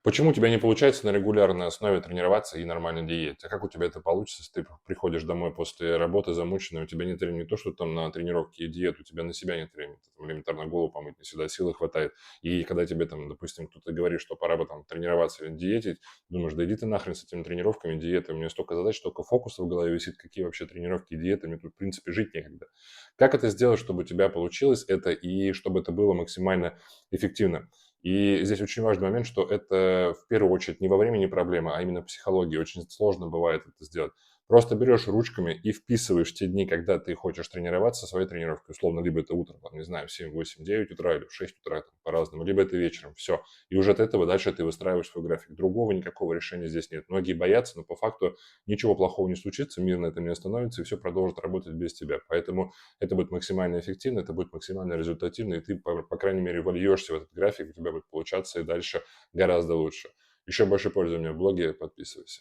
Почему у тебя не получается на регулярной основе тренироваться и нормально диете? А как у тебя это получится, если ты приходишь домой после работы замученный, у тебя нет времени не то, что там на тренировки и диету, у тебя на себя нет времени, ты там элементарно голову помыть не всегда силы хватает. И когда тебе там, допустим, кто-то говорит, что пора бы там тренироваться или диетить, думаешь, да иди ты нахрен с этими тренировками, диетой, у меня столько задач, столько фокусов в голове висит, какие вообще тренировки и диеты, мне тут, в принципе, жить некогда. Как это сделать, чтобы у тебя получилось это и чтобы это было максимально эффективно? И здесь очень важный момент, что это в первую очередь не во времени проблема, а именно в психологии. Очень сложно бывает это сделать. Просто берешь ручками и вписываешь те дни, когда ты хочешь тренироваться, свои тренировки. Условно, либо это утром, там, не знаю, в 7, 8, 9 утра или в 6 утра, там, по-разному, либо это вечером. Все. И уже от этого дальше ты выстраиваешь свой график. Другого никакого решения здесь нет. Многие боятся, но по факту ничего плохого не случится, мир на этом не остановится, и все продолжит работать без тебя. Поэтому это будет максимально эффективно, это будет максимально результативно, и ты, по крайней мере, вольешься в этот график, у тебя будет получаться и дальше гораздо лучше. Еще больше пользы у меня в блоге, подписывайся.